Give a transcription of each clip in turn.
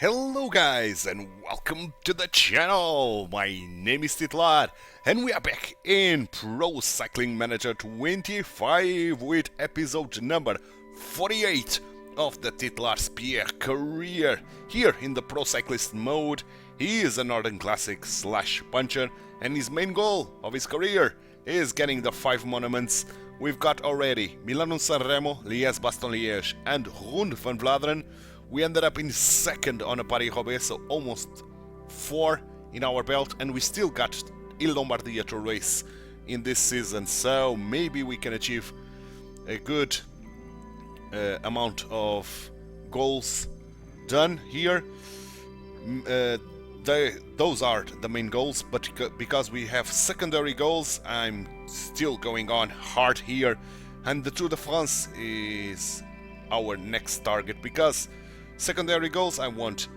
Hello guys and welcome to the channel. My name is Titular and we are back in Pro Cycling Manager 25 with episode number 48 of the Titular Pierre career. Here in the Pro Cyclist mode, he is a Northern Classic / puncher and his main goal of his career is getting the 5 monuments. We've got already Milano-San Remo, Liège-Bastogne-Liège and Ronde van Vlaanderen. We ended up in second on a Paris-Roubaix, so almost 4 in our belt, and we still got Il Lombardia to race in this season, so maybe we can achieve a good amount of goals done here. Those are the main goals, but because we have secondary goals, I'm still going on hard here, and the Tour de France is our next target, because secondary goals, I want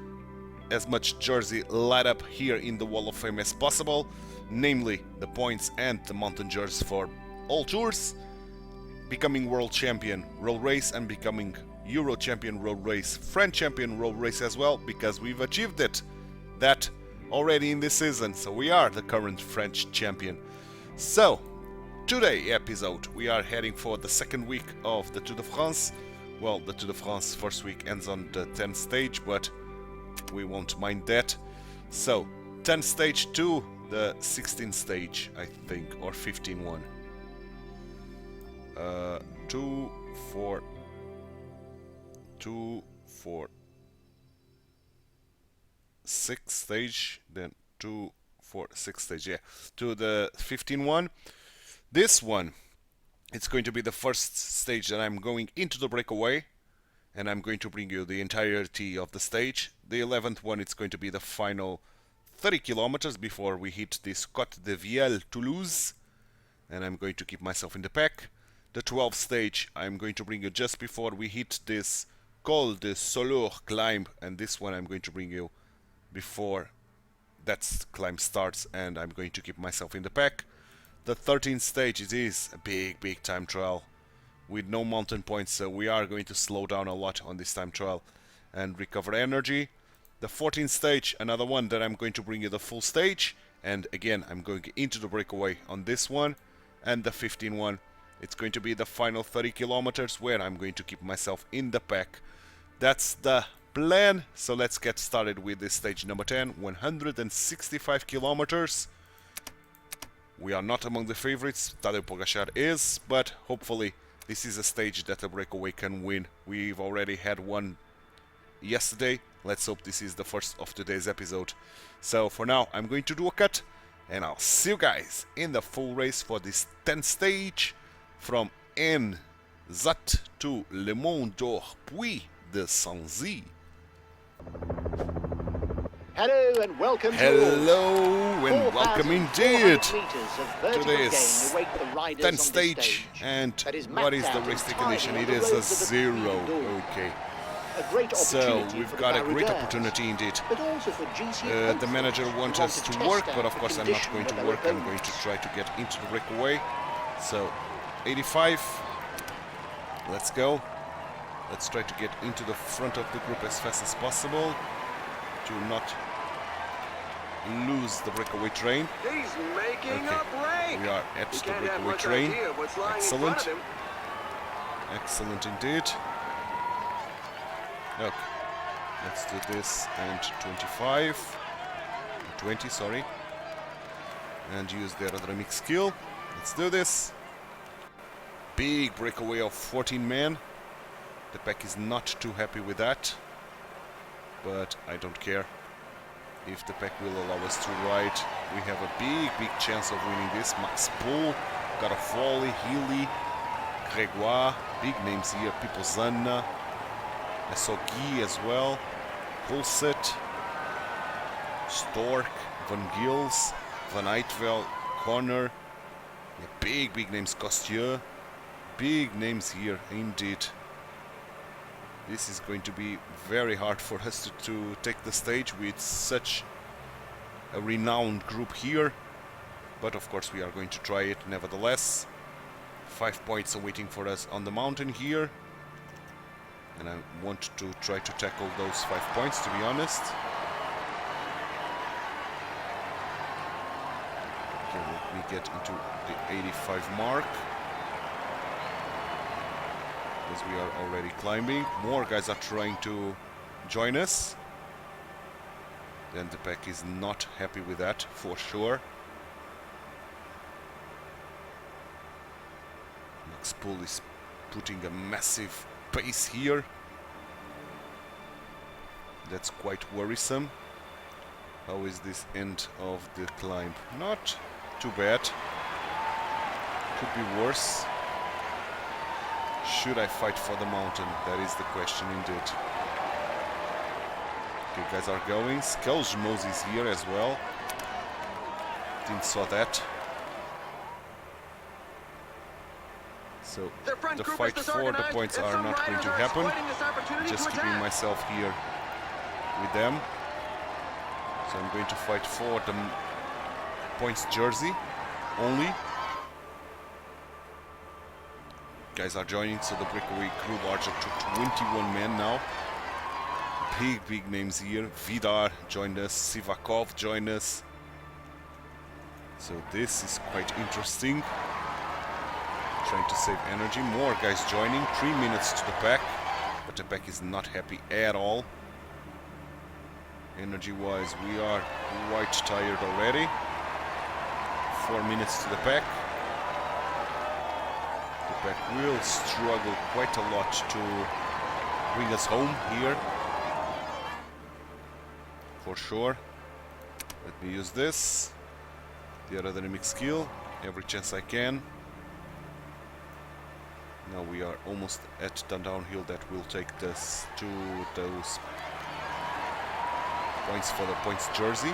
as much jersey light up here in the Wall of Fame as possible, namely the points and the mountain jerseys for all tours, becoming world champion road race and becoming Euro champion road race, French champion road race as well, because we've achieved that already in this season, so we are the current French champion. So today episode we are heading for the second week of the Tour de France. Well, the Tour de France first week ends on the 10th stage, but we won't mind that. So, 10th stage to the 16th stage, I think, or 15-1. 2, 4, 6 stage, then 2, 4, 6 stage, yeah, to the 15-1. This one, it's going to be the first stage that I'm going into the breakaway, and I'm going to bring you the entirety of the stage. The 11th one, it's going to be the final 30 kilometers before we hit this Côte de Vielle Toulouse, and I'm going to keep myself in the pack. The 12th stage, I'm going to bring you just before we hit this Col de Solur climb, and this one I'm going to bring you before that climb starts, and I'm going to keep myself in the pack. The 13th stage, it is a big time trial with no mountain points, so we are going to slow down a lot on this time trial and recover energy. The 14th stage, another one that I'm going to bring you the full stage, and again I'm going into the breakaway on this one. And the 15th one, it's going to be the final 30 kilometers where I'm going to keep myself in the pack. That's the plan, so let's get started with this stage number 10, 165 kilometers. We are not among the favorites, Tadej Pogačar is, but hopefully this is a stage that a breakaway can win. We've already had one yesterday. Let's hope this is the first of today's episode. So for now, I'm going to do a cut, and I'll see you guys in the full race for this 10th stage from N-Zat to Le Mont d'Or Puy de Sanzy. Hello and welcome indeed to this 10th stage. And what is the race condition? It is a 0. Okay. So we've got a great opportunity indeed. The manager wants us to work, but of course I'm not going to work. I'm going to try to get into the breakaway. So 85. Let's go. Let's try to get into the front of the group as fast as possible to not lose the breakaway train. He's making a break. We are at the breakaway train. Excellent. Excellent indeed. Okay. Let's do this and 25. 20, sorry. And use the aerodynamic skill. Let's do this. Big breakaway of 14 men. The pack is not too happy with that, but I don't care. If the pack will allow us to ride, we have a big chance of winning this. Max Pohl, got a volley, Healy, Gregoire, big names here, Pipozana, I saw Guy as well, Pulset, Stork, Van Gils, Van Eitvel, Connor, yeah, big names, Costieux, big names here indeed. This is going to be very hard for us to take the stage with such a renowned group here. But of course we are going to try it nevertheless. 5 points are waiting for us on the mountain here. And I want to try to tackle those 5 points, to be honest. Okay, let me get into the 85 mark. As we are already climbing. More guys are trying to join us. Then the pack is not happy with that, for sure. Max Pool is putting a massive pace here. That's quite worrisome. How is this end of the climb? Not too bad. Could be worse. Should I fight for the mountain? That is the question indeed. Okay, guys are going. Skeljmos is here as well. Didn't saw that. So the fight for the points are not going to happen. Just keeping myself here with them. So I'm going to fight for the points jersey only. Guys are joining, so the breakaway grew larger to 21 men now. Big names here. Vidar joined us, Sivakov joined us. So this is quite interesting. Trying to save energy. More guys joining. 3 minutes to the pack, but the pack is not happy at all. Energy-wise, we are quite tired already. 4 minutes to the pack. The pack will struggle quite a lot to bring us home here. For sure. Let me use this. The aerodynamic skill. Every chance I can. Now we are almost at the downhill that will take us to those points for the points jersey.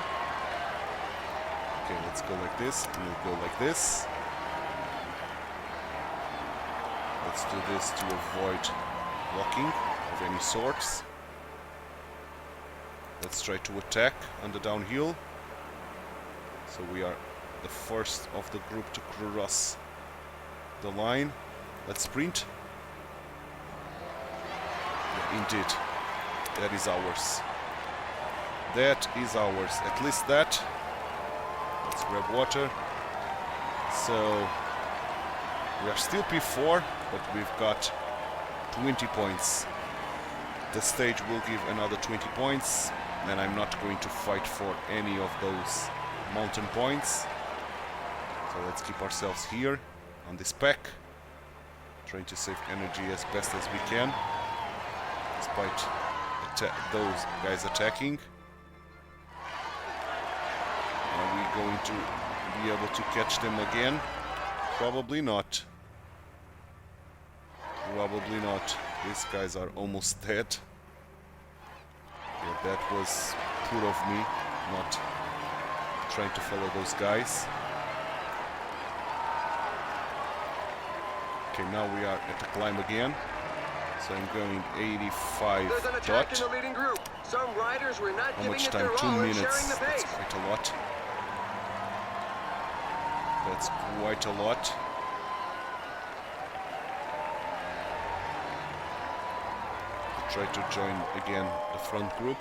Okay, let's go like this. We'll go like this. Let's do this to avoid blocking of any sorts. Let's try to attack on the downhill. So we are the first of the group to cross the line. Let's sprint. Yeah, indeed. That is ours. That is ours. At least that. Let's grab water. So we are still P4, but we've got 20 points. The stage will give another 20 points, and I'm not going to fight for any of those mountain points. So let's keep ourselves here on this pack, trying to save energy as best as we can, despite those guys attacking. Are we going to be able to catch them again? Probably not. Probably not. These guys are almost dead. Yeah, that was poor of me, not trying to follow those guys. Okay, now we are at the climb again. So I'm going 85 There's an attack in the leading group. Some riders were not How giving much it time? their 2 all and minutes. sharing the That's pace. quite a lot. That's quite a lot. Try to join again the front group,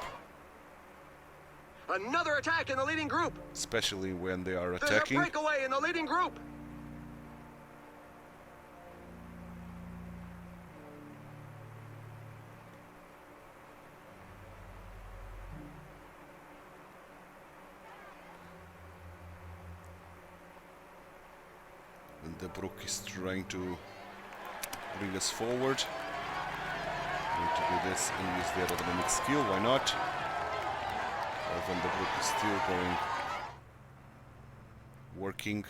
Another attack in the leading group. especially when they are There's a attacking. breakaway in the leading group. And the Brook is trying to bring us forward. Need to do this and use the aerodynamic skill, why not? When the Brook is still going, working.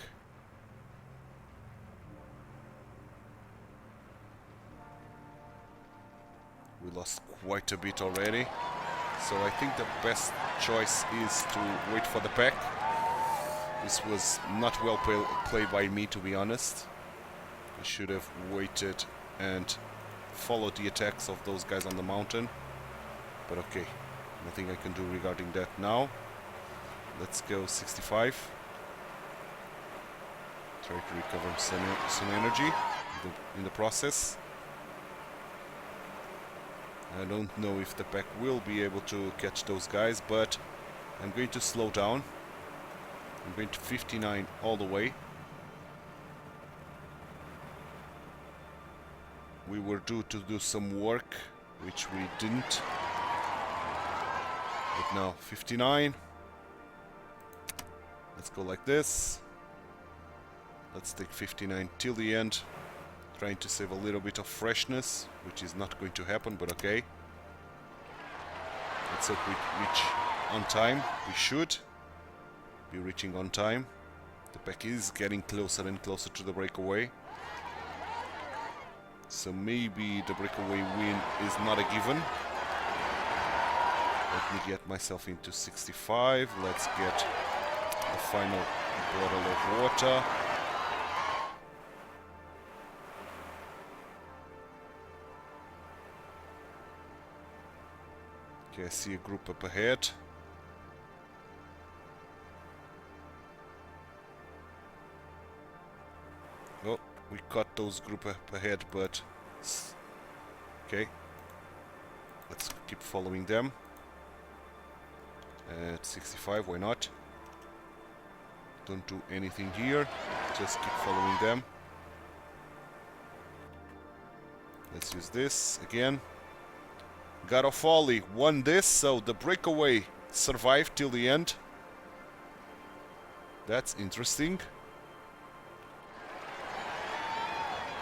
We lost quite a bit already, so I think the best choice is to wait for the pack. This was not well played by me, to be honest. I should have waited and followed the attacks of those guys on the mountain. But okay, nothing I can do regarding that now. Let's go 65. Try to recover some energy in the process. I don't know if the pack will be able to catch those guys, but I'm going to slow down. I'm going to 59 all the way. We were due to do some work, which we didn't. But now 59. Let's go like this. Let's take 59 till the end. Trying to save a little bit of freshness, which is not going to happen, but okay. Let's hope we reach on time. We should be reaching on time. The pack is getting closer and closer to the breakaway. So maybe the breakaway win is not a given. Let me get myself into 65. Let's get the final bottle of water. Okay, I see a group up ahead. Oh, we caught those group up ahead, but okay. Let's keep following them. At 65, why not? Don't do anything here, just keep following them. Let's use this again. Garofoli won this, so the breakaway survived till the end. That's interesting.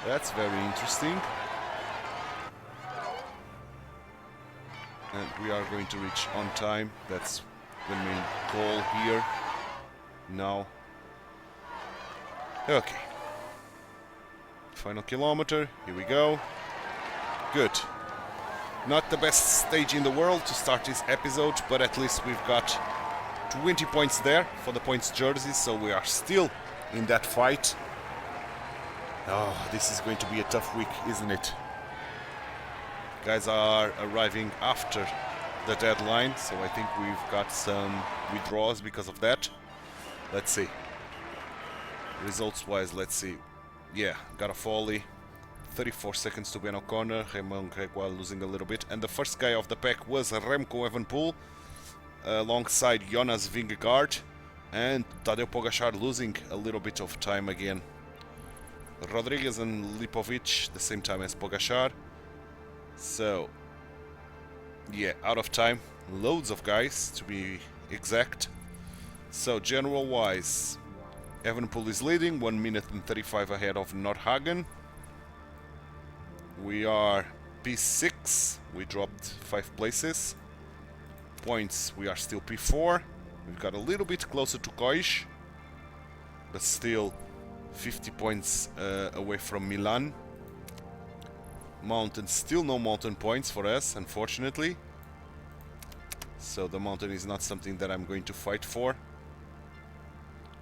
That's very interesting. And we are going to reach on time. That's the main goal here. Now. Okay. Final kilometer. Here we go. Good. Not the best stage in the world to start this episode, but at least we've got 20 points there for the points jersey, so we are still in that fight. Oh, this is going to be a tough week, isn't it? Guys are arriving after the deadline, so I think we've got some withdrawals because of that. Let's see. Results-wise, let's see. Yeah, Garofoli. 34 seconds to be on a corner. Raymond Gregoire losing a little bit. And the first guy of the pack was Remco Evenepoel, alongside Jonas Vingegaard. And Tadej Pogačar losing a little bit of time again. Rodriguez and Lipovic the same time as Pogačar. So, yeah, out of time. Loads of guys, to be exact. So, general-wise, Evenepoel is leading, 1 minute and 35 ahead of Nordhagen. We are P6, we dropped 5 places. Points, we are still P4. We've got a little bit closer to Koish, but still 50 points away from Milan. Mountain, still no mountain points for us, unfortunately. So the mountain is not something that I'm going to fight for.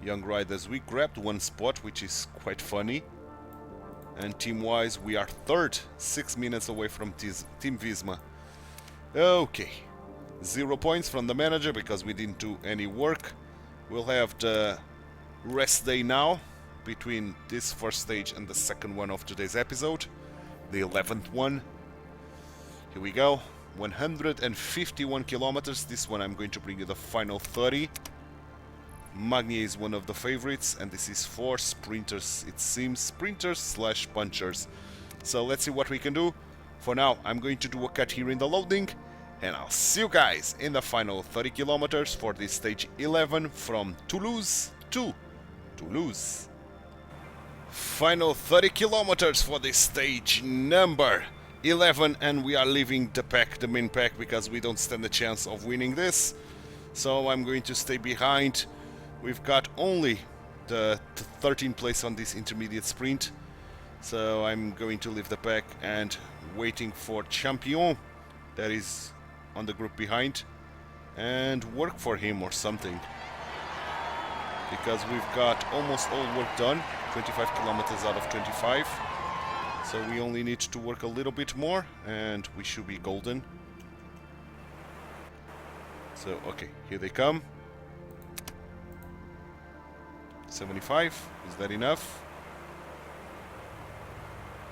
Young riders, we grabbed 1 spot, which is quite funny. And team-wise, we are 3rd, 6 minutes away from Team Visma. Okay. 0 points from the manager because we didn't do any work. We'll have the rest day now between this first stage and the second one of today's episode. The 11th one. Here we go. 151 kilometers. This one I'm going to bring you the final 30. Magnier is one of the favorites, and this is for sprinters, it seems, sprinters slash punchers. So let's see what we can do. For now, I'm going to do a cut here in the loading, and I'll see you guys in the final 30 kilometers for this stage 11 from Toulouse to Toulouse. Final 30 kilometers for this stage number 11, and we are leaving the pack, the main pack, because we don't stand a chance of winning this. So I'm going to stay behind. We've got only the 13th place on this intermediate sprint, so I'm going to leave the pack and waiting for Champion that is on the group behind and work for him or something, because we've got almost all work done, 25 kilometers out of 25, so we only need to work a little bit more and we should be golden. So okay, here they come. 75, is that enough?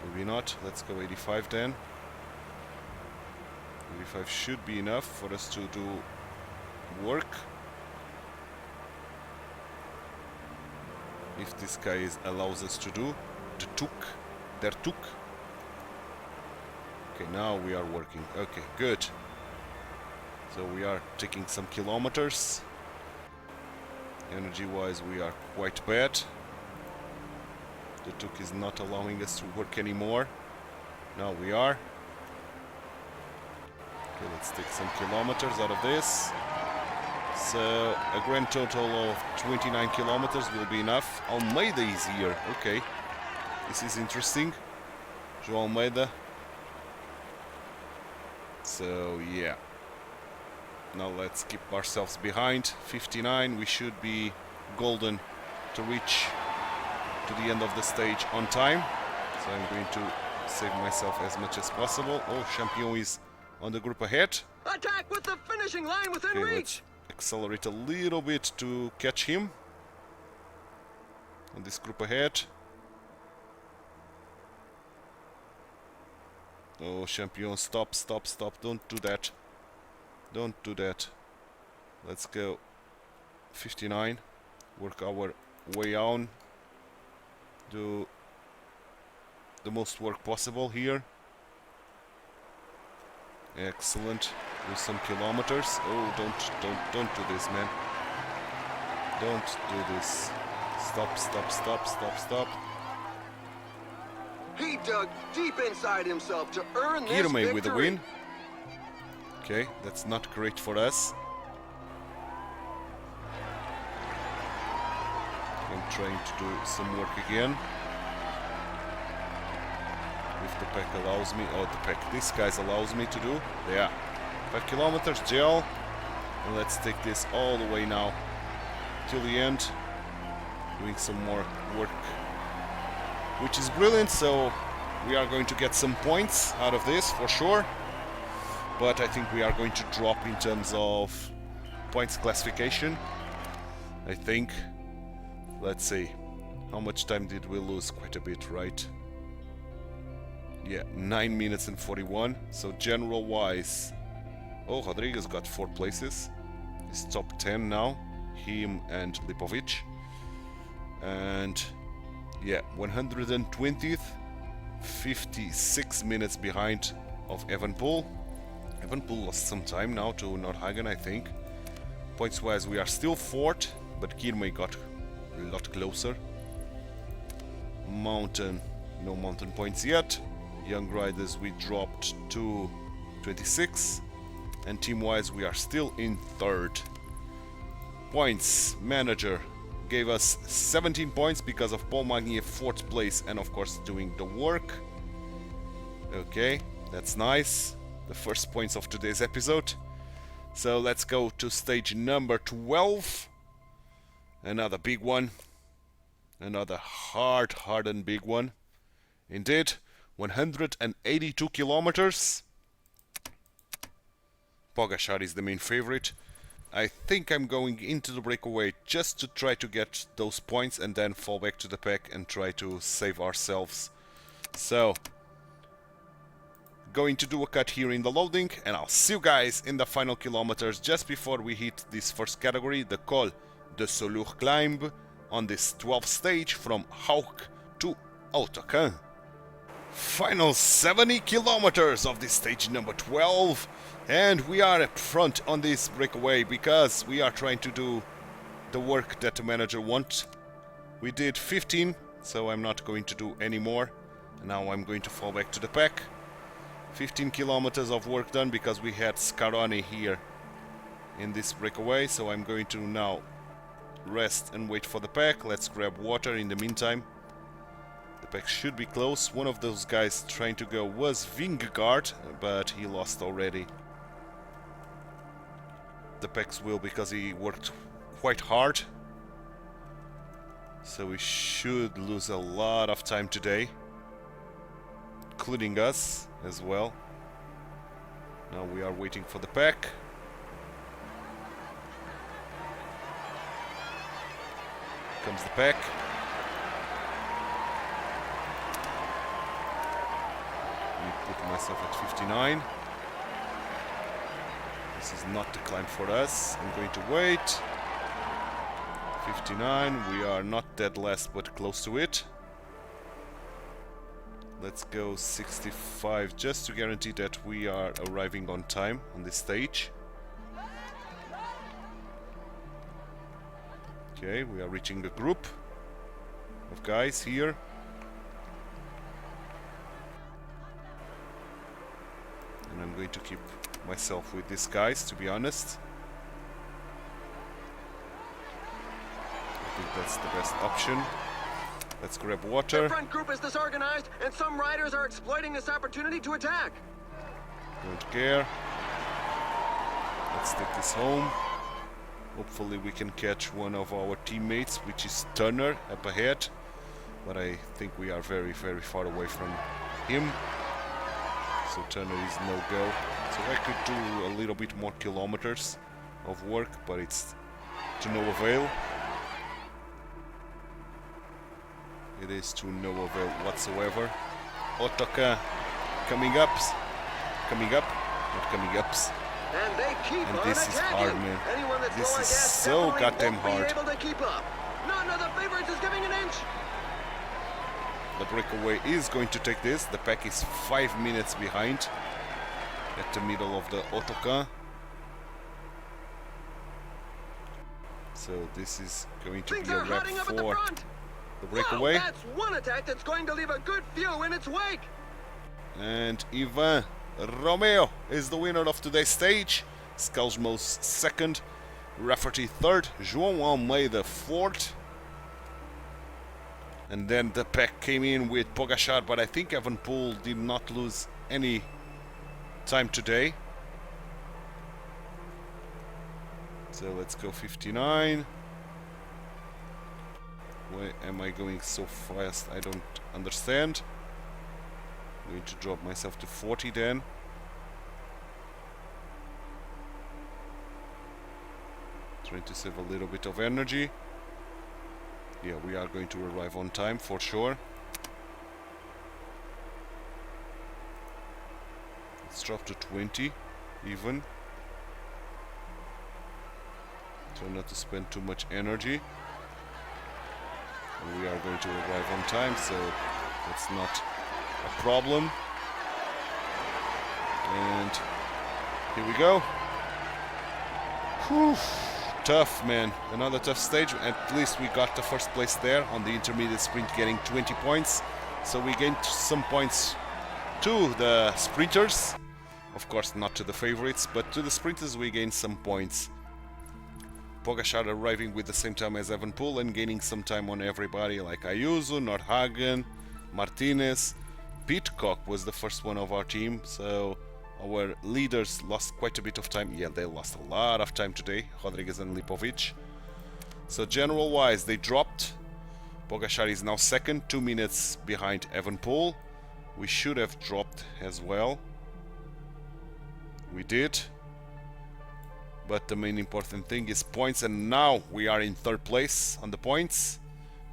Maybe not, let's go 85 then. 35 should be enough for us to do work. If this guy allows us to do the der tuk. Okay, now we are working. Okay, good. So we are taking some kilometers. Energy-wise, we are quite bad. The tuk is not allowing us to work anymore. Now we are. Okay, let's take some kilometers out of this. So a grand total of 29 kilometers will be enough. Almeida is here. Okay, this is interesting. João Almeida. So yeah. Now let's keep ourselves behind. 59. We should be golden to reach to the end of the stage on time. So I'm going to save myself as much as possible. Oh, Champion is on the group ahead. Attack with the finishing line within Okay, reach. let's accelerate a little bit to catch him on this group ahead. Oh, Champion, stop, stop, stop. Don't do that. Don't do that. Let's go 59. Work our way on. Do the most work possible here. Excellent. Do some kilometers. Oh, don't do this, man. Don't do this. Stop, stop, stop, stop, stop. He dug deep inside himself to earn this Kirme victory. with a win. Okay, that's not great for us. I'm trying to do some work again. If the pack allows me, oh, the pack, this guys allows me to do, yeah. 5 kilometers, gel. And let's take this all the way now till the end. Doing some more work, which is brilliant. So we are going to get some points out of this for sure. But I think we are going to drop in terms of points classification. I think. Let's see. How much time did we lose? Quite a bit, right? Yeah, 9 minutes and 41. So general wise, oh, Rodriguez got 4 places. He's top 10 now. Him and Lipovic. And yeah, 120th, 56 minutes behind of Evanpool. Evanpool lost some time now to Nordhagen, I think. Points wise, we are still 4th, but Kirme got a lot closer. Mountain, no mountain points yet. Young Riders, we dropped to 26. And team wise, we are still in 3rd. Points, manager gave us 17 points because of Paul Magnier 4th place and of course doing the work. Okay, that's nice. The first points of today's episode. So let's go to stage number 12. Another big one. Another hard and big one. Indeed, 182 kilometers. Pogačar is the main favorite. I think I'm going into the breakaway just to try to get those points and then fall back to the pack and try to save ourselves. So, going to do a cut here in the loading and I'll see you guys in the final kilometers just before we hit this first category, the Col de Solur climb on this 12th stage from Hauk to Autocan. Final 70 kilometers of this stage number 12. And we are up front on this breakaway because we are trying to do the work that the manager wants. We did 15, so I'm not going to do any more. Now I'm going to fall back to the pack. 15 kilometers of work done because we had Scaroni here in this breakaway. So I'm going to now rest and wait for the pack. Let's grab water in the meantime. The pack should be close. One of those guys trying to go was Vingegaard, but he lost already. The packs will because he worked quite hard. So we should lose a lot of time today, including us as well. Now we are waiting for the pack. Comes the pack. Let me put myself at 59. This is not the climb for us. I'm going to wait. 59. We are not dead last, but close to it. Let's go 65, just to guarantee that we are arriving on time on this stage. Okay, we are reaching the group of guys here. And I'm going to keep myself with these guys, to be honest. I think that's the best option. Let's grab water. The front group is disorganized, and some riders are exploiting this opportunity to attack. Don't care. Let's take this home. Hopefully we can catch one of our teammates, which is Turner, up ahead. But I think we are very, very far away from him. So Turner is no-go. So I could do a little bit more kilometers of work, but it's to no avail. It is to no avail whatsoever. Otoka coming up, not coming ups. And they keep And on this is attacking. hard, man. Anyone that's This low on is gas so definitely goddamn won't be hard. able to keep up. None of the favorites is giving an inch. The breakaway is going to take this. The pack is 5 minutes behind at the middle of the Otoka. So this is going to Things be a are wrap hotting up at the for front. the breakaway. Wow, that's one attack that's going to leave a good few in its wake. And Ivan Romeo is the winner of today's stage. Skalsmos second, Rafferty third, João Almeida fourth. And then the pack came in with Pogačar, but I think Evenepoel did not lose any time today. So let's go 59. Why am I going so fast? I don't understand. I'm going to drop myself to 40 then. Trying to save a little bit of energy. Yeah, we are going to arrive on time for sure. Let's drop to 20 even. Try not to spend too much energy. And we are going to arrive on time, so that's not a problem. And here we go. Whew. Tough, man. Another tough stage. At least we got the first place there on the intermediate sprint, getting 20 points. So we gained some points to the sprinters. Of course, not to the favorites, but to the sprinters we gained some points. Pogačar arriving with the same time as Evenepoel and gaining some time on everybody like Ayuso, Nordhagen, Martinez. Pitcock was the first one of our team, so our leaders lost quite a bit of time. Yeah, they lost a lot of time today, Rodriguez and Lipovic. So general wise, they dropped. Pogačar is now second, 2 minutes behind Evenepoel. We should have dropped as well. We did. But the main important thing is points, and now we are in third place on the points.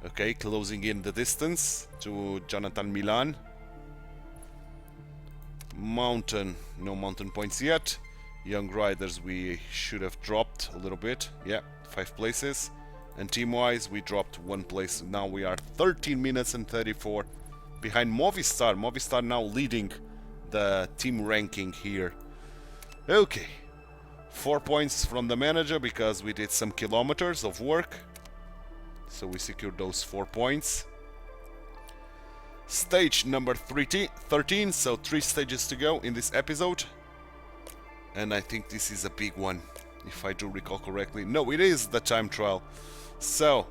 Okay, closing in the distance to Jonathan Milan. Mountain, no mountain points yet. Young riders, we should have dropped a little bit. Yeah, 5 places. And team-wise, we dropped 1 place. Now we are 13 minutes and 34 behind Movistar. Movistar now leading the team ranking here. Okay. 4 points from the manager because we did some kilometers of work. So we secured those 4 points. Stage number 13, so 3 stages to go in this episode. And I think this is a big one, if I do recall correctly. No, it is the time trial. So,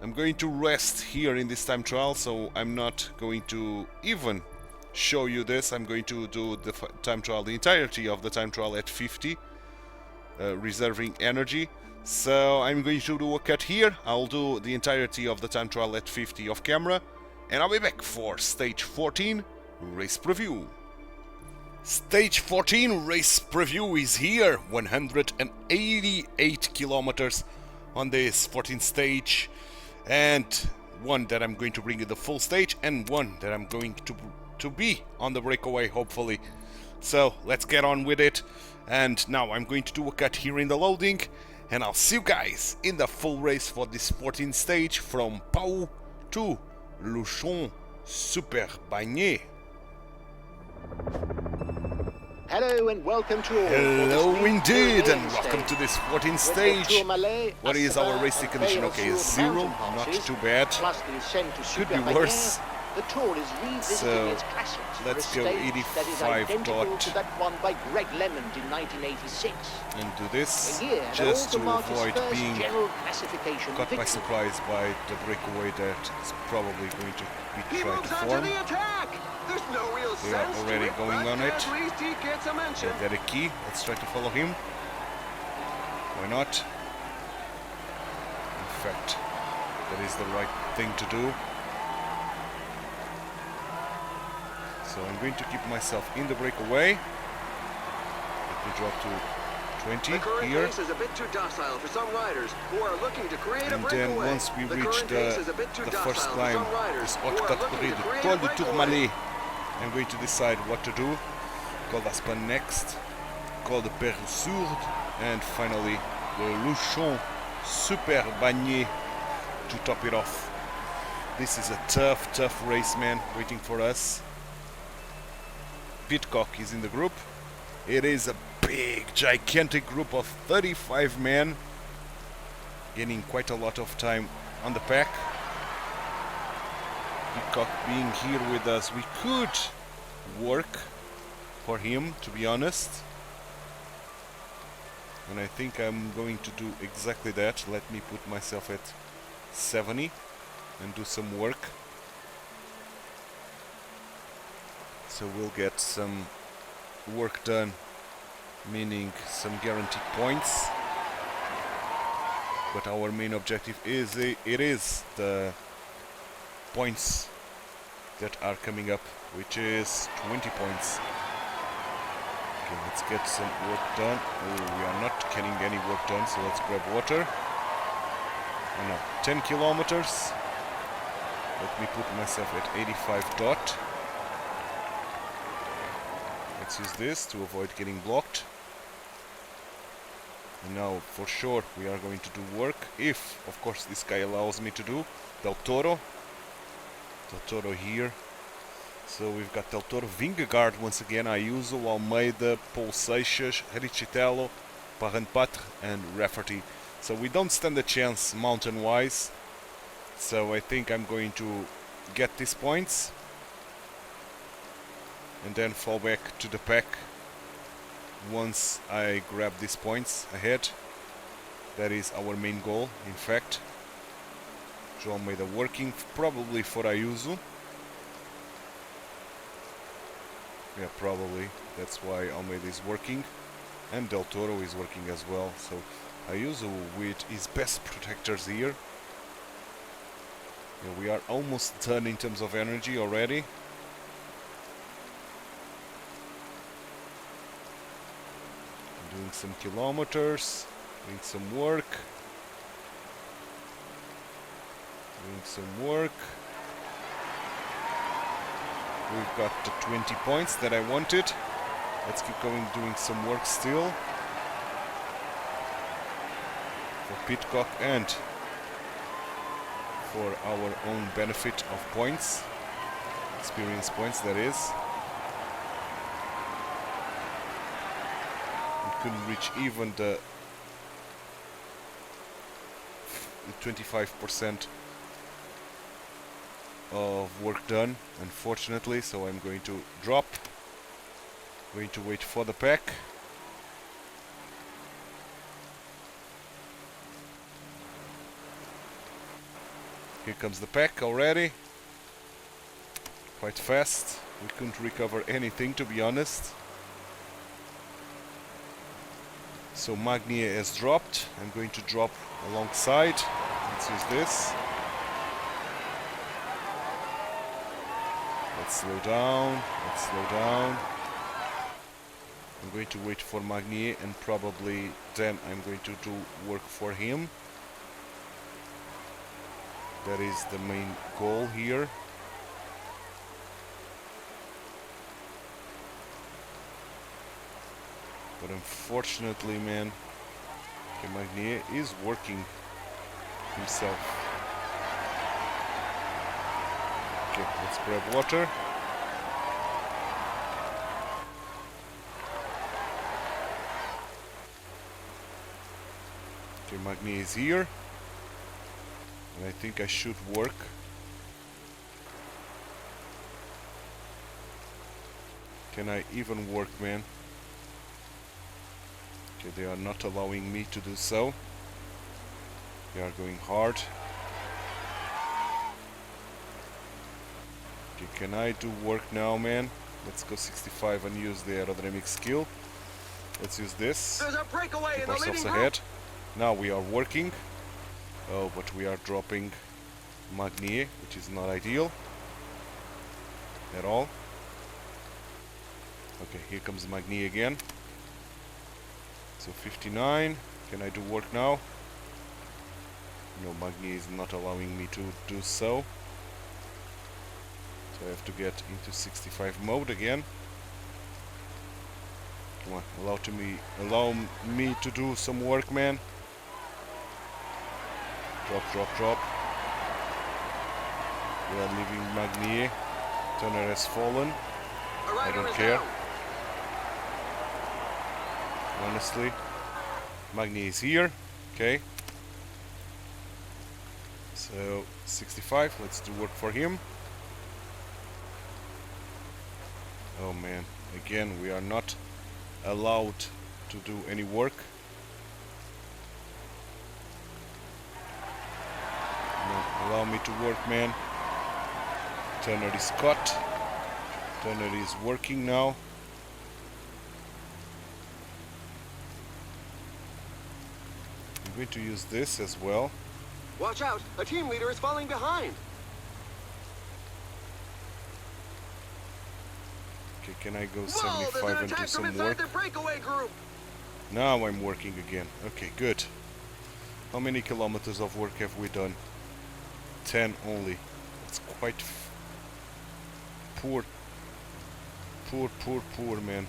I'm going to rest here in this time trial, so I'm not going to even show you this. I'm going to do the time trial, the entirety of the time trial at 50. Reserving energy. So I'm going to do a cut here. I'll do the entirety of the time trial at 50 off camera, and I'll be back for stage 14 race preview. Stage 14 race preview is here. 188 kilometers on this 14th stage, and one that I'm going to bring you the full stage, and one that I'm going to to be on the breakaway, hopefully. So let's get on with it. And now I'm going to do a cut here in the loading, and I'll see you guys in the full race for this 14th stage from Pau to Luchon Super Bagné. Hello and welcome to all. Hello indeed, and welcome to this 14th stage. What is our racing condition? Okay, it's 0, not too bad. Could be worse. The tour is revisiting So, its classics for let's a go stage that is 85 identical dot. to that won by Greg LeMond in 1986. And do this A year that just also to marked its avoid first being general classification caught by victory. surprise by the breakaway that is probably going to be He trying moves to on to form. the attack. There's no real We are sense already to it, going but on it. at least he gets a mention. Is that a key? Let's try to follow him. Why not? In fact, that is the right thing to do. So I'm going to keep myself in the breakaway. Let me drop to 20 The current here. pace is a bit too docile for some riders who are looking to create a And breakaway. then once we The reach current pace is a bit too the first docile for climb, some riders this who haute are looking catégorie to de create Col a du breakaway. Tourmalet, I'm going to decide what to do. Col d'Aspen next, Col de Persourde, and finally the Luchon Super Bagné to top it off. This is a tough race, man, waiting for us. Pitcock is in the group. It is a big, gigantic group of 35 men, gaining quite a lot of time on the pack. Pitcock being here with us, we could work for him, to be honest. And I think I'm going to do exactly that. Let me put myself at 70 and do some work. So we'll get some work done, meaning some guaranteed points. But our main objective is the points that are coming up, which is 20 points. Okay, let's get some work done. Oh, we are not getting any work done, so let's grab water. Oh no, 10 kilometers. Let me put myself at 85 dot. Let's use this to avoid getting blocked. And now, for sure, we are going to do work, if, of course, this guy allows me to do. Del Toro here. So we've got Del Toro, Vingegaard once again, Ayuso, Almeida, Paul Seixas, Richitello, Parent-Patre, and Rafferty. So we don't stand a chance mountain-wise. So I think I'm going to get these points and then fall back to the pack once I grab these points ahead. That is our main goal, in fact. João Almeida working probably for Ayuso. Yeah, probably. That's why Almeida is working. And Del Toro is working as well. So Ayuso with his best protectors here. Yeah, we are almost done in terms of energy already. Doing some kilometers, doing some work. We've got the 20 points that I wanted. Let's keep going, doing some work still. For Pitcock and for our own benefit of points. Experience points, that is. We couldn't reach even the 25% of work done, unfortunately, so I'm going to drop. Going to wait for the pack. Here comes the pack already. Quite fast. We couldn't recover anything, to be honest. So Magnier has dropped. I'm going to drop alongside. Let's use this. Let's slow down. Let's slow down. I'm going to wait for Magnier and probably then I'm going to do work for him. That is the main goal here. But unfortunately, man, okay, Magnier is working himself. Okay, let's grab water. Okay, Magnier is here. And I think I should work. Can I even work, man? Okay, they are not allowing me to do so. They are going hard. Okay, can I do work now, man? Let's go 65 and use the aerodynamic skill. Let's use this. There's a breakaway Keep in the ourselves leading ahead. group. Now we are working. Oh, but we are dropping Magnier, which is not ideal at all. Okay, here comes Magnier again. So 59. Can I do work now? No, Magnier is not allowing me to do so. So I have to get into 65 mode again. Come on, allow me to do some work, man. Drop, drop, drop. We are leaving Magnier. Turner has fallen. A I rider don't is care. down. Honestly, Magnier is here. Okay. So 65. Let's do work for him. Oh man, again we are not allowed to do any work. No, allow me to work, man. Turner is caught. Turner is working now. I'm going to use this as well. Watch out, a team leader is falling behind. Okay, can I go Whoa, there's 75 an and do attack from some inside work? the breakaway group. Now I'm working again. Okay, good. How many kilometers of work have we done? 10 only. It's quite poor. Poor, man.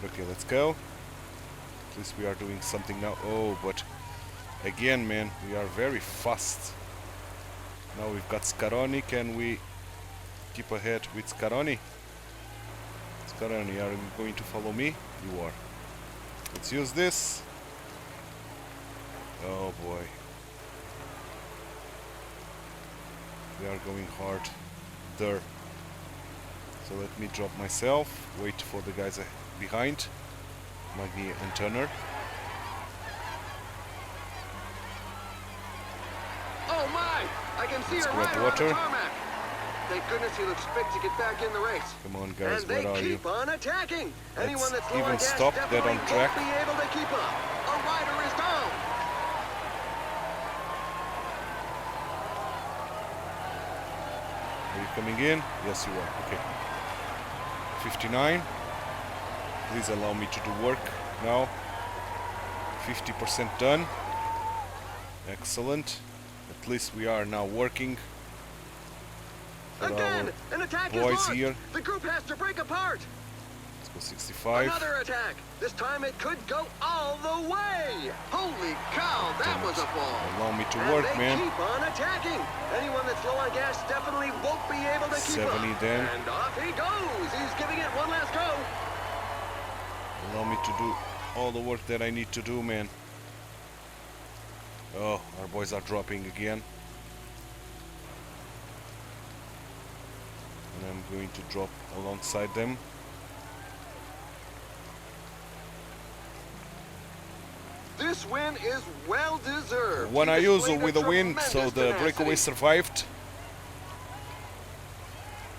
But okay, let's go. At least we are doing something now. Oh, but again, man, we are very fast. Now we've got Scaroni. Can we keep ahead with Scaroni? Scaroni, are you going to follow me? You are. Let's use this. Oh boy. We are going hard there. So let me drop myself. Wait for the guys behind. Magnier and Turner. Oh my! I can see Let's a grab rider on water. the tarmac. Thank goodness he looks fit to get back in the race. Come on, guys, And they where are you? keep on attacking. Anyone Let's that's low on even gas stop, get definitely on track. won't be able to keep up. A rider is down. Are you coming in? Yes, you are. Okay. 59. Please allow me to do work now. 50% done. Excellent. At least we are now working. For Again, an attack is boys launched. here. The group has to break apart. Let's go 65. Another attack. This time it could go all the way. Holy cow, that Damn was it. a fall. Allow me to And work, they man. keep on attacking. Anyone that's low on gas definitely won't be able to keep 70 up. then. And off he goes. He's giving it one last go. Allow me to do all the work that I need to do, man. Oh, our boys are dropping again. And I'm going to drop alongside them. This win is well deserved. One He Ayuso displayed a with a win, so tremendous the breakaway tenacity. survived.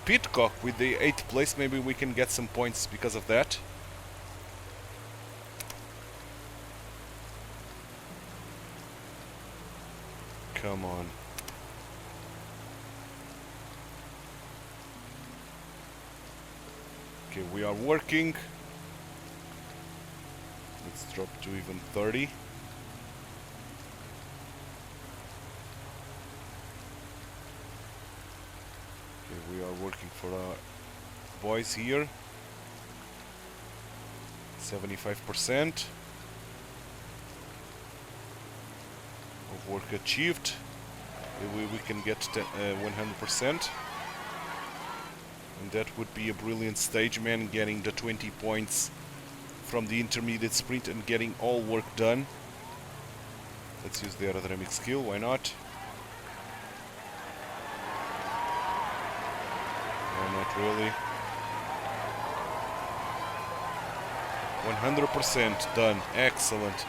Pitcock with the 8th place, maybe we can get some points because of that. Come on. Okay, we are working. Let's drop to even 30. Okay, we are working for our boys here. 75% of work achieved. We can get 100%. And that would be a brilliant stage, man, getting the 20 points from the intermediate sprint and getting all work done. Let's use the aerodynamic skill, why not? No, not really. 100% done, excellent.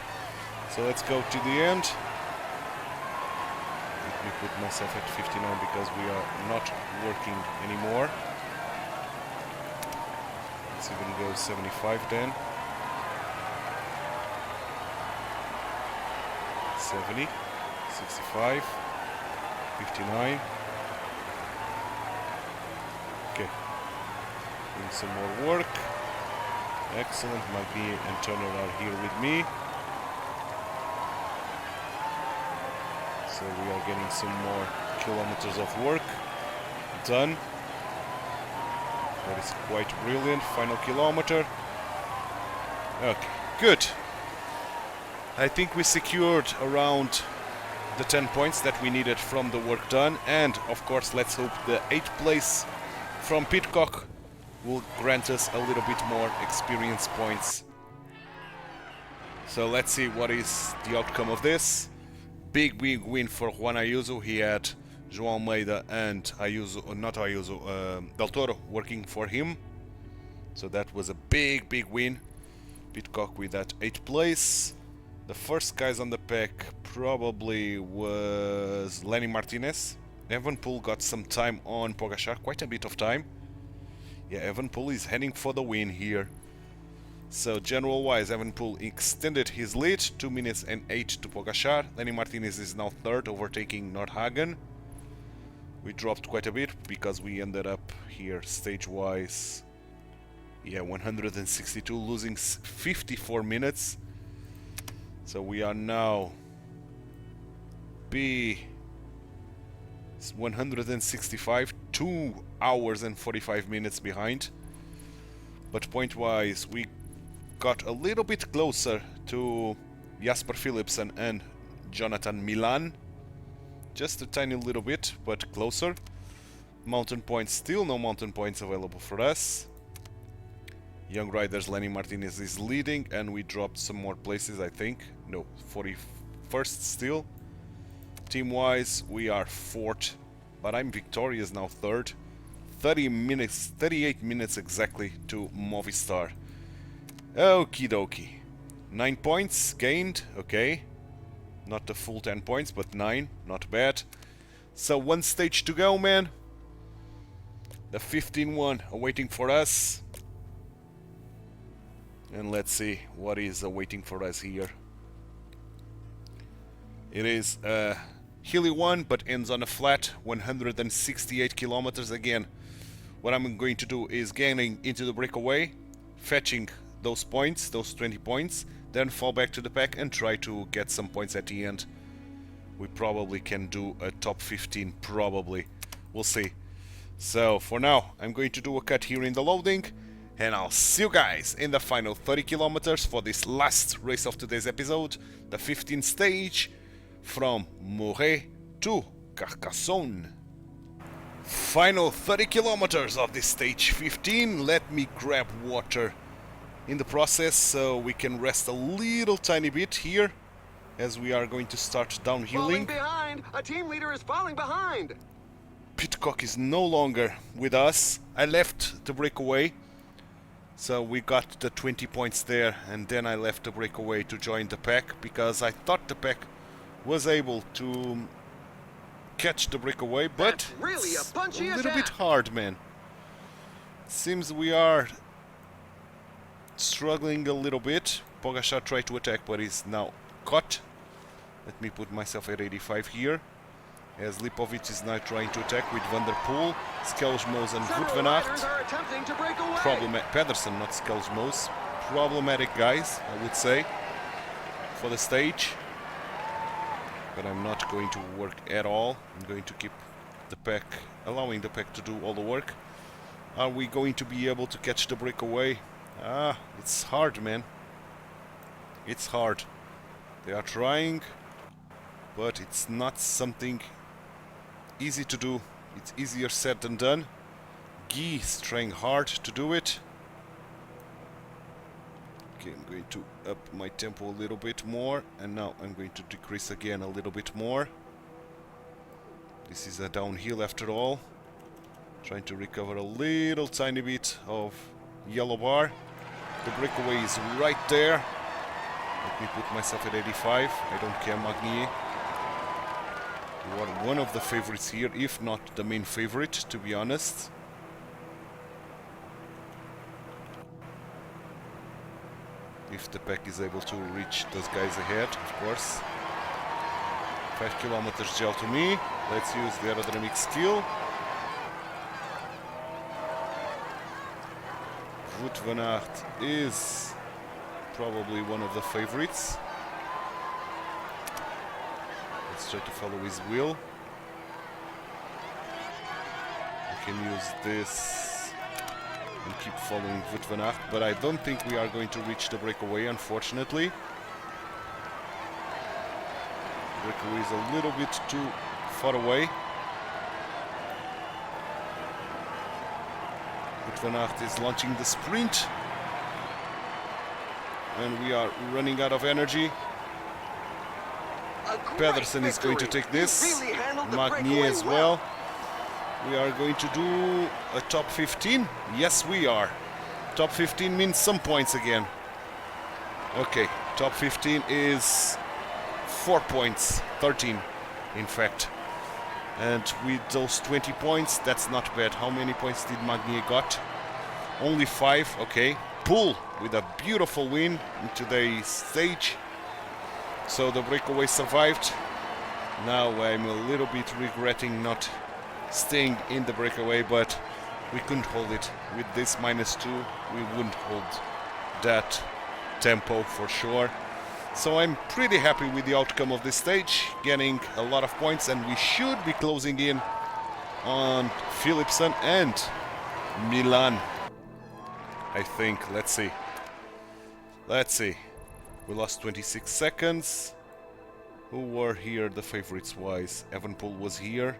So let's go to the end. Let me put myself at 59 because we are not working anymore. Let's even go 75 then. 70, 65, 59. Okay. Doing some more work. Excellent. Maggie and Turner are here with me. So we are getting some more kilometers of work done. That is quite brilliant. Final kilometer. Okay, good. I think we secured around the 10 points that we needed from the work done, and of course let's hope the 8th place from Pidcock will grant us a little bit more experience points. So let's see what is the outcome of this. Big win for Juan Ayuso. He had João Almeida and Del Toro working for him. So that was a big win. Pidcock with that 8th place. The first guys on the pack probably was Lenny Martinez. Evanpool got some time on Pogačar, quite a bit of time. Yeah, Evanpool is heading for the win here. So general wise, Evanpool extended his lead, 2 minutes and 8 to Pogačar. Lenny Martinez is now third, overtaking Nordhagen. We dropped quite a bit because we ended up here stage wise. Yeah, 162, losing 54 minutes. So we are now B165, 2 hours and 45 minutes behind. But point-wise, we got a little bit closer to Jasper Philipsen and Jonathan Milan. Just a tiny little bit, but closer. Mountain points, still no mountain points available for us. Young Riders, Lenny Martinez is leading, and we dropped some more places, I think. No, 41st still. Team-wise, we are 4th, but I'm victorious now, 3rd. 38 minutes exactly to Movistar. Okie dokie. 9 points gained, okay. Not the full 10 points, but 9, not bad. So 1 stage to go, man. The 15-1 awaiting for us. And let's see what is awaiting for us here. It is a hilly one, but ends on a flat, 168 kilometers. Again, what I'm going to do is getting into the breakaway, fetching those points, those 20 points, then fall back to the pack and try to get some points at the end. We probably can do a top 15, probably. We'll see. So for now, I'm going to do a cut here in the loading, and I'll see you guys in the final 30 kilometers for this last race of today's episode, the 15th stage from Muret to Carcassonne. Final 30 kilometers of this stage 15. Let me grab water in the process so we can rest a little tiny bit here as we are going to start Falling downhilling. behind! A team leader is falling behind! Pidcock is no longer with us. I left the breakaway, so we got the 20 points there, and then I left the breakaway to join the pack because I thought the pack was able to catch the breakaway, but That's really a it's punchy a little bit attack. hard, man. Seems we are struggling a little bit. Pogačar tried to attack, but is now caught. Let me put myself at 85 here, as Lipovic is now trying to attack with Van der Poel, Skelmos and Several Wout van riders Aert. are attempting to break away. Pedersen, not Skelmos. Problematic guys, I would say, for the stage. But I'm not going to work at all. I'm going to keep the pack, allowing the pack to do all the work. Are we going to be able to catch the breakaway? It's hard, man. It's hard. They are trying, but it's not something easy to do. It's easier said than done. Guy is trying hard to do it. Okay, I'm going to up my tempo a little bit more, and now I'm going to decrease again a little bit more. This is a downhill after all. Trying to recover a little tiny bit of yellow bar. The breakaway is right there. Let me put myself at 85. I don't care, Magnier. You are one of the favorites here, if not the main favorite, to be honest. If the pack is able to reach those guys ahead, of course. 5 kilometers gel to me. Let's use the aerodynamic skill. Wout van Aert is probably one of the favorites. Let's try to follow his wheel. I can use this and keep following Wout van Aert, but I don't think we are going to reach the breakaway, unfortunately. The breakaway is a little bit too far away. Wout van Aert is launching the sprint, and we are running out of energy. Pedersen is going to take this, Magnier as well. We are going to do a top 15. Yes, we are. Top 15 means some points again. Okay, top 15 is 4 points, 13 in fact. And with those 20 points, that's not bad. How many points did Magnier got? Only 5, okay. Pool with a beautiful win in today's stage. So the breakaway survived. Now I'm a little bit regretting not staying in the breakaway, but we couldn't hold it. With this -2, we wouldn't hold that tempo for sure. So I'm pretty happy with the outcome of this stage, getting a lot of points, and we should be closing in on Philipsen and Milan. I think. Let's see. Let's see. We lost 26 seconds. Who were here the favorites wise? Evenepoel was here.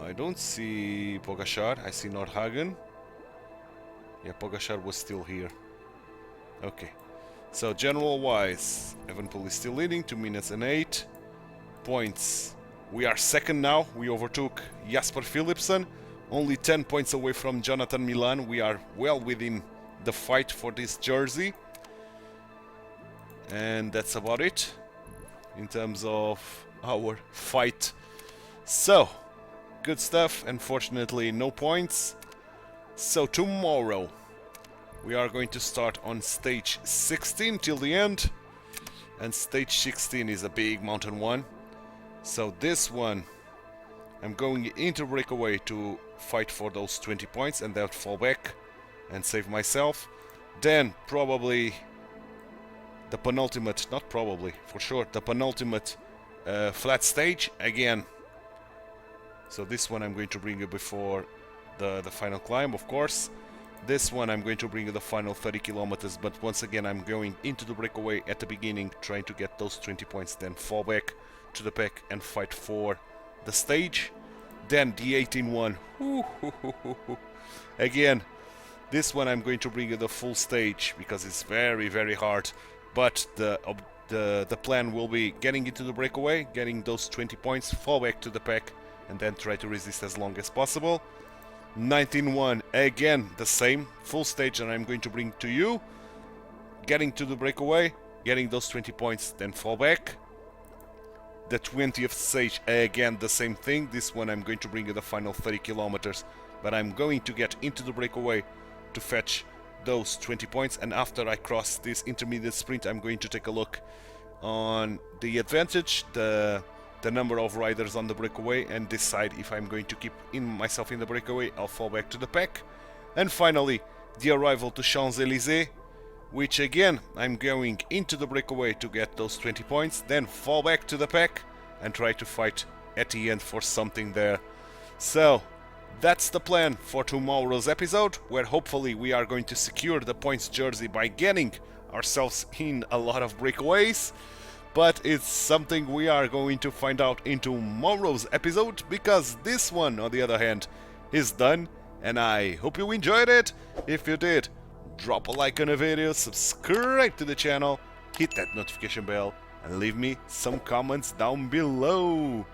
I don't see Pogačar. I see Nordhagen. Yeah, Pogačar was still here. Okay. So general wise, Evenepoel is still leading, 2 minutes and 8 points. We are second now. We overtook Jasper Philipsen. Only 10 points away from Jonathan Milan. We are well within the fight for this jersey. And that's about it in terms of our fight. So, good stuff. Unfortunately, no points. So tomorrow we are going to start on stage 16 till the end. And stage 16 is a big mountain one. So this one, I'm going into breakaway to fight for those 20 points and then fall back and save myself. Then probably the penultimate, not probably, for sure, the penultimate flat stage again. So this one I'm going to bring you before the final climb, of course. This one I'm going to bring you the final 30 kilometers, but once again I'm going into the breakaway at the beginning, trying to get those 20 points, then fall back to the pack and fight for the stage. Then the 18-1. Again, this one I'm going to bring you the full stage because it's very, very hard. But the plan will be getting into the breakaway, getting those 20 points, fall back to the pack, and then try to resist as long as possible. 19-1, again the same full stage that I'm going to bring to you. Getting to the breakaway, getting those 20 points, then fall back. The 20th stage, again the same thing. This one I'm going to bring you the final 30 kilometers, but I'm going to get into the breakaway to fetch those 20 points, and after I cross this intermediate sprint I'm going to take a look on the advantage, the number of riders on the breakaway, and decide if I'm going to keep myself in the breakaway. I'll fall back to the pack. And finally the arrival to Champs-Élysées, which again I'm going into the breakaway to get those 20 points, then fall back to the pack and try to fight at the end for something there. So That's the plan for tomorrow's episode, where hopefully we are going to secure the points jersey by getting ourselves in a lot of breakaways. But it's something we are going to find out in tomorrow's episode, because this one, on the other hand, is done, and I hope you enjoyed it. If you did, drop a like on the video, subscribe to the channel, hit that notification bell, and leave me some comments down below.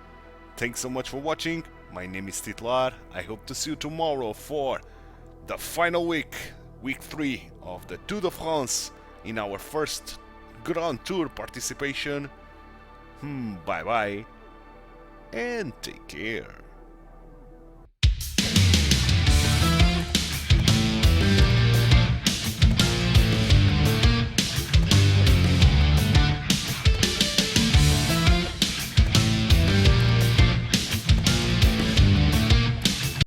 Thanks so much for watching. My name is Titular. I hope to see you tomorrow for the final week, week 3 of the Tour de France, in our first Grand Tour participation. Bye bye and take care.